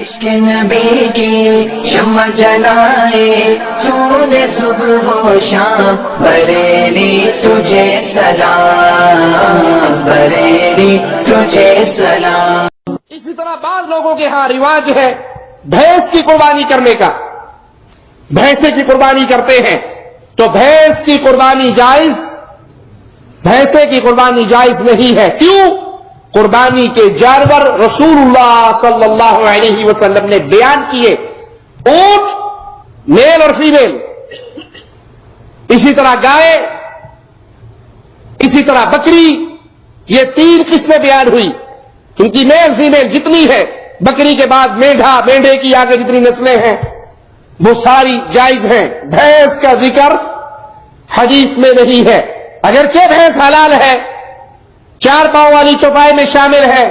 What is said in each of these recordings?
عشق نبی کی شمع جلائے تو نے صبح و شام، بریلی تجھے سلام، بریلی تجھے سلام۔ اسی طرح بعض لوگوں کے ہاں رواج ہے بھینس کی قربانی کرنے کا، بھینسے کی قربانی کرتے ہیں تو بھینس کی قربانی جائز، بھینسے کی قربانی جائز نہیں ہے۔ کیوں؟ قربانی کے جانور رسول اللہ صلی اللہ علیہ وسلم نے بیان کیے، اونٹ میل اور فیمیل، اسی طرح گائے، اسی طرح بکری، یہ تین قسمیں بیان ہوئی، ان کی میل فیمیل جتنی ہے، بکری کے بعد مینڈھا، مینڈھے کی آگے جتنی نسلیں ہیں وہ ساری جائز ہیں۔ بھینس کا ذکر حدیث میں نہیں ہے، اگرچہ بھینس حلال ہے، چار پاؤں والی چوپائے میں شامل ہے،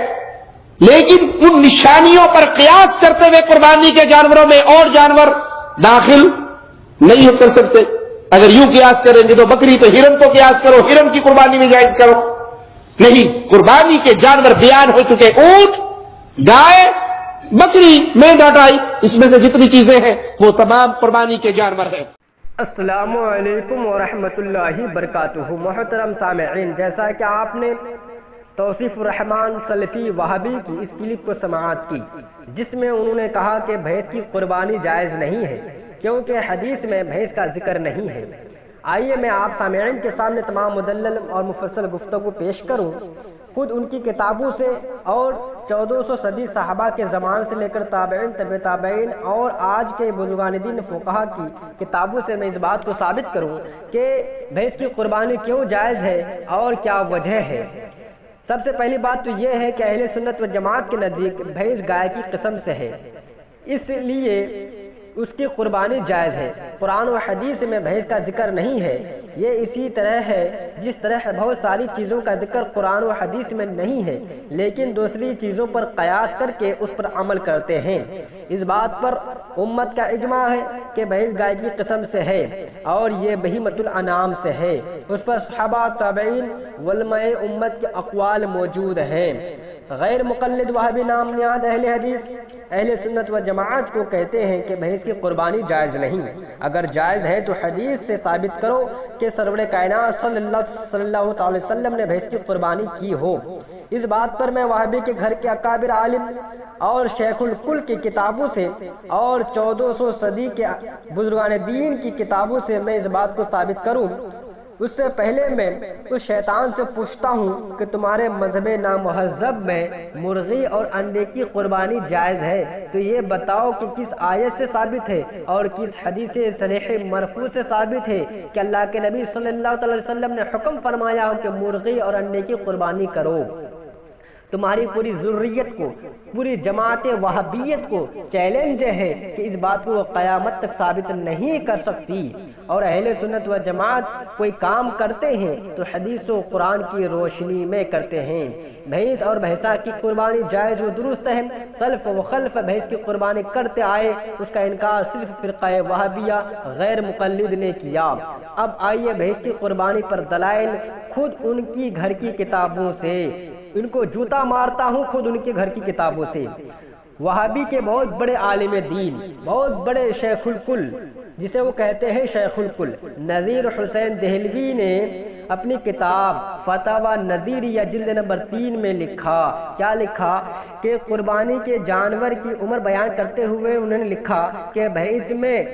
لیکن ان نشانیوں پر قیاس کرتے ہوئے قربانی کے جانوروں میں اور جانور داخل نہیں کر سکتے۔ اگر یوں قیاس کریں گے تو بکری پہ ہرن کو قیاس کرو، ہرن کی قربانی میں جائز کرو، نہیں، قربانی کے جانور بیان ہو چکے، اونٹ، گائے، بکری، مینڈھا ٹائی، اس میں سے جتنی چیزیں ہیں وہ تمام قربانی کے جانور ہیں۔ السلام علیکم ورحمۃ اللہ وبرکاتہ۔ محترم سامعین، جیسا کہ آپ نے توصیف الرحمن سلفی وہابی کی اس کلپ کو سماعت کی جس میں انہوں نے کہا کہ بھینس کی قربانی جائز نہیں ہے کیونکہ حدیث میں بھینس کا ذکر نہیں ہے، آئیے میں آپ سامعین کے سامنے تمام مدلل اور مفصل گفتگو پیش کروں، خود ان کی کتابوں سے اور 1400 صدی صحابہ کے زمان سے لے کر تابعین، تبع تابعین اور آج کے بزرگان دین فقہا کی کتابوں سے میں اس بات کو ثابت کروں کہ بھینس کی قربانی کیوں جائز ہے اور کیا وجہ ہے۔ سب سے پہلی بات تو یہ ہے کہ اہل سنت و جماعت کے نزدیک بھینس گائے کی قسم سے ہے، اس لیے اس کی قربانی جائز ہے۔ قرآن و حدیث میں بھینس کا ذکر نہیں ہے، یہ اسی طرح ہے جس طرح بہت ساری چیزوں کا ذکر قرآن و حدیث میں نہیں ہے لیکن دوسری چیزوں پر قیاس کر کے اس پر عمل کرتے ہیں۔ اس بات پر امت کا اجماع ہے کہ بھینس گائے کی قسم سے ہے اور یہ بہیمۃ الانعام سے ہے، اس پر صحابہ، تابعین، علماء امت کے اقوال موجود ہیں۔ غیر مقلد وہابی نام نہاد اہل حدیث اہل سنت و جماعت کو کہتے ہیں کہ بھینس کی قربانی جائز نہیں، اگر جائز ہے تو حدیث سے ثابت کرو کہ سرور کائنات صلی اللہ تعالی وسلم نے بھینس کی قربانی کی ہو۔ اس بات پر میں وہابی کے گھر کے اکابر عالم اور شیخ الکل کی کتابوں سے اور 1400 صدی کے بزرگان دین کی کتابوں سے میں اس بات کو ثابت کروں، اس سے پہلے میں اس شیطان سے پوچھتا ہوں کہ تمہارے مذہب نامہذب میں مرغی اور انڈے کی قربانی جائز ہے تو یہ بتاؤ کہ کس آیت سے ثابت ہے اور کس حدیث صحیح مرفوع سے ثابت ہے کہ اللہ کے نبی صلی اللہ علیہ وسلم نے حکم فرمایا ہو کہ مرغی اور انڈے کی قربانی کرو۔ تمہاری پوری ذریت کو، پوری جماعت وہابیت کو چیلنج ہے کہ اس بات کو قیامت تک ثابت نہیں کر سکتی، اور اہل سنت و جماعت کوئی کام کرتے ہیں تو حدیث و قرآن کی روشنی میں کرتے ہیں۔ بھینس اور بھینسا کی قربانی جائز و درست ہے، سلف و خلف بھینس کی قربانی کرتے آئے، اس کا انکار صرف فرقہ وہابیہ غیر مقلد نے کیا۔ اب آئیے بھینس کی قربانی پر دلائل خود ان کی گھر کی کتابوں سے، ان کو جوتا مارتا ہوں خود ان کے گھر کی کتابوں سے۔ وہابی کے بہت بڑے عالم دین، بہت بڑے شیخ الکل جسے وہ کہتے ہیں شیخ الکل، نذیر حسین دہلوی نے اپنی کتاب فتاوی نذیریہ جلد نمبر 3 میں لکھا، کیا لکھا کہ قربانی کے جانور کی عمر بیان کرتے ہوئے انہوں نے لکھا کہ بھینس میں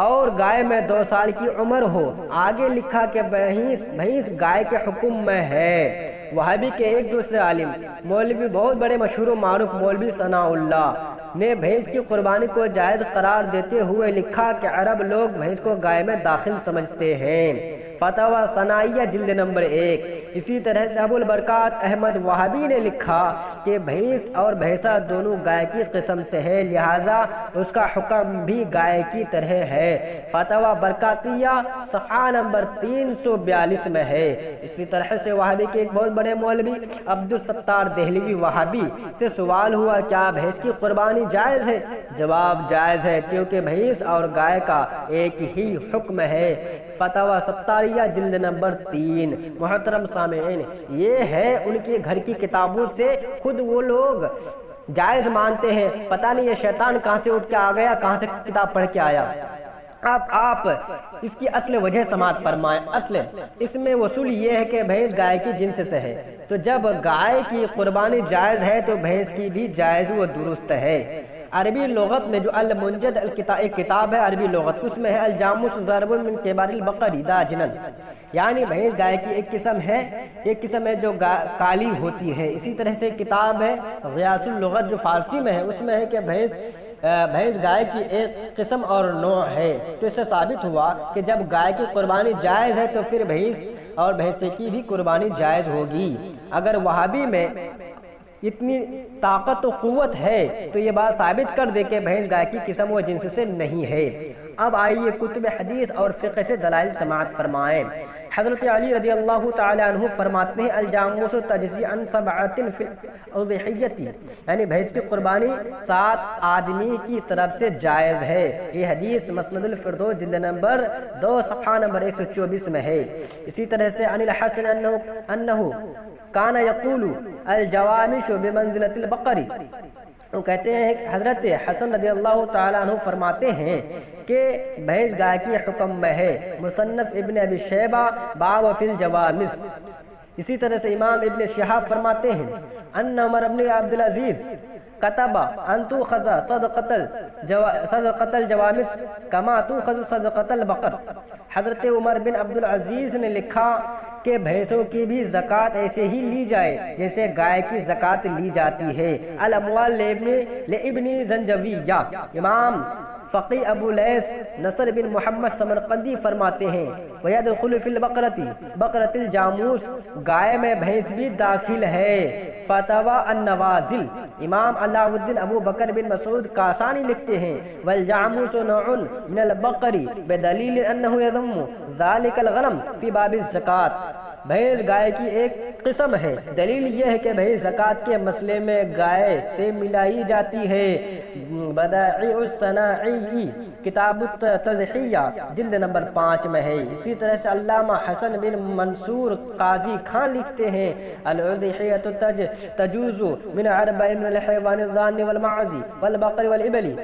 اور گائے میں 2 سال کی عمر ہو، آگے لکھا کہ بھینس گائے کے حکم میں ہے۔ وہابی کے ایک دوسرے عالم مولوی، بہت بڑے مشہور و معروف مولوی ثناء اللہ نے بھینس کی قربانی کو جائز قرار دیتے ہوئے لکھا کہ عرب لوگ بھینس کو گائے میں داخل سمجھتے ہیں، فتاوی ثنائیہ جلد نمبر 1۔ اسی طرح سے ابو البرکات احمد وہابی نے لکھا کہ بھینس اور بھینسا دونوں گائے کی قسم سے ہے، لہٰذا اس کا حکم بھی گائے کی طرح ہے، فتاوی برکاتیہ صفحہ نمبر 342 میں ہے۔ اسی طرح سے وہابی کے ایک بہت بڑے مولوی عبدالستار دہلوی وہابی سے سوال ہوا کیا بھینس کی قربانی جائز ہے؟ جواب جائز ہے کیونکہ بھینس اور گائے کا ایک ہی حکم ہے، فتاوی ستاریہ جلد نمبر 3۔ محترم سامعین، یہ ہے ان کے گھر کی کتابوں سے، خود وہ لوگ جائز مانتے ہیں، پتہ نہیں یہ شیطان کہاں سے اٹھ کے آ گیا، کہاں سے کتاب پڑھ کے آیا۔ اب آپ اس کی اصل وجہ سماعت فرمائیں۔ اصل اس میں وصول یہ ہے کہ بھینس گائے کی جنس سے ہے، تو جب گائے کی قربانی جائز ہے تو بھینس کی بھی جائز و درست ہے۔ عربی لغت میں جو المنجد ایک کتاب ہے عربی لغت، اس میں ہے الجاموس ضرب من کبار البقری داجنن، یعنی بھینس گائے کی ایک قسم ہے جو کالی ہوتی ہے۔ اسی طرح سے کتاب ہے غیاث اللغت جو فارسی میں ہے، اس میں ہے کہ بھینس گائے کی ایک قسم اور نوع ہے۔ تو اس سے ثابت ہوا کہ جب گائے کی قربانی جائز ہے تو پھر بھینس اور بھینسے کی بھی قربانی جائز ہوگی۔ اگر وہابی میں اتنی طاقت و قوت ہے تو یہ بات ثابت کر دے کہ بھینس گائے کی قسم و جنس سے نہیں ہے۔ اب آئیے کتب حدیث اور فقہ سے دلائل سماعت فرمائیں۔ حضرت علی رضی اللہ تعالی عنہ فرماتے ہیں الجاموس تجزی عن 7 فی الاضحیۃ، یعنی بھینس کی قربانی 7 آدمی کی طرف سے جائز ہے۔ یہ حدیث مسند الفردوس جلد نمبر 2 صفحہ نمبر 124 میں ہے۔ اسی طرح سے عن الحسن انہ کان یقول الجوامش بمنزلۃ البقر، وہ کہتے ہیں کہ حضرت حسن رضی اللہ تعالیٰ عنہ فرماتے ہیں کہ بھینس گائے کی حکم میں ہے۔ مصنف ابن ابی شیبہ باب فی الجوامس۔ اسی طرح سے امام ابن شہاب فرماتے ہیں ان عمر بن عبدالعزیز کتب ان تؤخذ صدقۃ الجوامس کما تؤخذ صدقۃ البقر، حضرت عمر بن عبدالعزیز نے لکھا کہ بھینسوں کی بھی زکوٰۃ ایسے ہی لی جائے جیسے گائے کی زکوٰۃ لی جاتی ہے۔ الاموال لابن زنجویہ، امام فقی ابو لیث نصر بن محمد سمرقندی فرماتے ہیں وَيَدْخُلُ فِي الْبَقْرَةِ بقرۃ الجاموس، گائے میں بھینس بھی داخل ہے۔ فتویٰ النوازل، امام علاء الدین ابو بکر بن مسعود کاسانی لکھتے ہیں والجاموس نوع من البقر بدلیل انہ یضم ذلک الغنم فی باب الزکوٰۃ، بھینس گائے کی ایک قسم ہے، دلیل یہ ہے کہ بھینس زکوٰۃ کے مسئلے میں گائے سے ملائی جاتی ہے۔ بدائع الصناعی کتاب التضحیہ جلد نمبر 5 میں ہے۔ اسی طرح سے علامہ حسن بن منصور قاضی خان لکھتے ہیں الاضحیۃ تجوز من 4 من الحیوان الضان والمعز والبقر والابل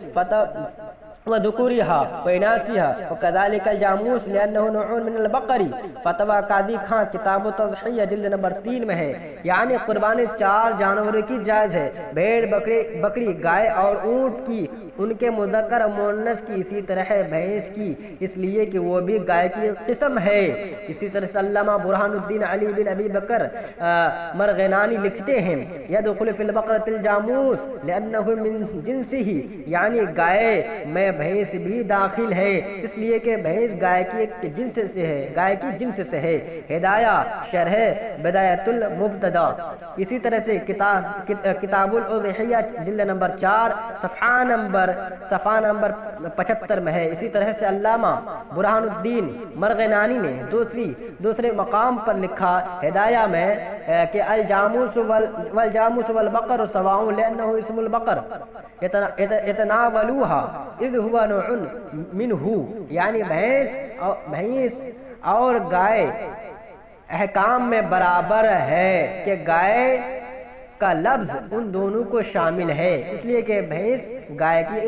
وذکورها واناثها وكذلك الجاموس لانه نوع من البقر، فتویٰ قاضی خان کتاب التضحیہ جلد نمبر 3 میں ہے۔ یعنی قربانی 4 جانوروں کی جائز ہے، بھیڑ بکری گائے اور اونٹ کی، ان کے مذکر اور مؤنث کی، اسی طرح بھینس کی، اس لیے کہ وہ بھی گائے کی قسم ہے۔ اسی طرح سے علامہ برہان الدین علی بن ابی بکر مرغنانی لکھتے ہیں یدخل فی البقرۃ الجاموس لانہ من جنسہ، یعنی گائے میں بھینس بھی داخل ہے، اس لیے کہ بھینس گائے کی ایک جنس سے ہے، گائے کی جنس سے ہے۔ ہدایہ شرح بدایت المبتدا، اسی طرح سے کتاب الاضحیہ جلد نمبر 4 صفحہ نمبر 75 میں ہے۔ اسی طرح سے علامہ برہان الدین مرغنانی نے دوسرے مقام پر لکھا ہدایہ میں کہ والجاموس والبقر سواء لانہ اسم البقر يتناولوها اذ هو نوع منه، یعنی بھینس اور گائے احکام میں برابر ہے کہ گائے کا لفظ ان دونوں کو شامل ہے، اس لیے کہ بھینس گائے کی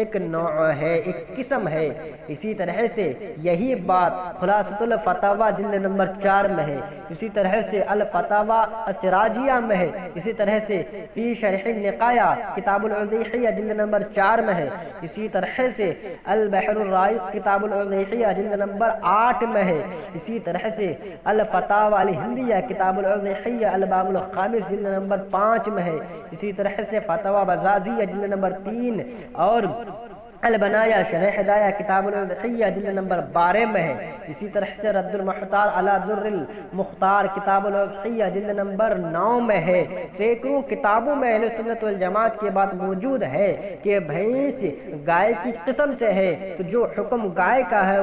ایک نوع ہے، ایک قسم ہے۔ اسی طرح سے یہی بات خلاصۃ الفتاویٰ جلد نمبر 4 میں ہے، اسی طرح سے الفتاویٰ السراجیہ میں ہے، اسی طرح سے فی شرح النقایہ کتاب الاضحیہ جلد نمبر 4 میں ہے، اسی طرح سے البحر الرائق کتاب الاضحیہ جلد نمبر 8 میں ہے، اسی طرح سے الفتاویٰ الہندیہ کتاب الاضحیہ الباب الخامس جلد نمبر 5 میں ہے، اسی طرح سے فتاویٰ بزازیہ جلد نمبر 3 اور البنایا شرح ہدایہ کتاب الاضحیہ جلد نمبر 12 میں ہے، اسی طرح سے رد المحتار علی در المختار کتاب الاضحیہ جلد نمبر 9 میں ہے۔ سینکڑوں کتابوں میں اہل سنت والجماعت کی بات موجود ہے کہ بھینس گائے کی قسم سے ہے، تو جو حکم گائے کا ہے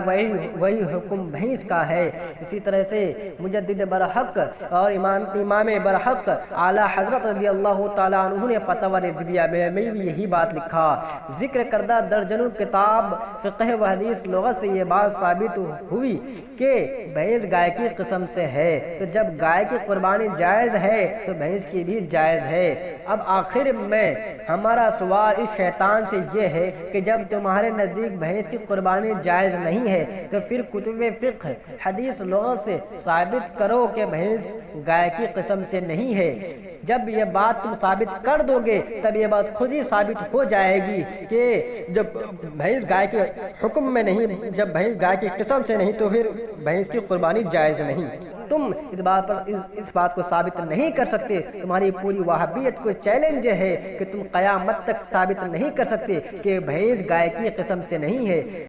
وہی حکم بھینس کا ہے۔ اسی طرح سے مجدد برحق اور امام برحق اعلی حضرت رضی اللہ تعالیٰ عنہ نے فتاوی رضویہ میں بھی یہی بات لکھا۔ ذکر کردہ درج درجنوں کتاب فقہ و حدیث لغت سے یہ بات ثابت ہوئی کہ بھینس گائے کی قسم سے ہے، تو جب گائے کی قربانی جائز ہے تو بھینس کی بھی جائز ہے۔ اب آخر میں ہمارا سوال اس شیطان سے یہ ہے کہ جب تمہارے نزدیک بھینس کی قربانی جائز نہیں ہے تو پھر کتب فقہ حدیث لغت سے ثابت کرو کہ بھینس گائے کی قسم سے نہیں ہے۔ جب یہ بات تم ثابت کر دو گے تب یہ بات خود ہی ثابت ہو جائے گی کہ جب بھینس گائے کے حکم میں نہیں، جب بھینس گائے کی قسم سے نہیں تو پھر بھینس کی قربانی جائز نہیں۔ تم اس بات کو ثابت نہیں کر سکتے، تمہاری پوری وہابیت کو چیلنج ہے کہ تم قیامت تک ثابت نہیں کر سکتے کہ بھینس گائے کی قسم سے نہیں ہے۔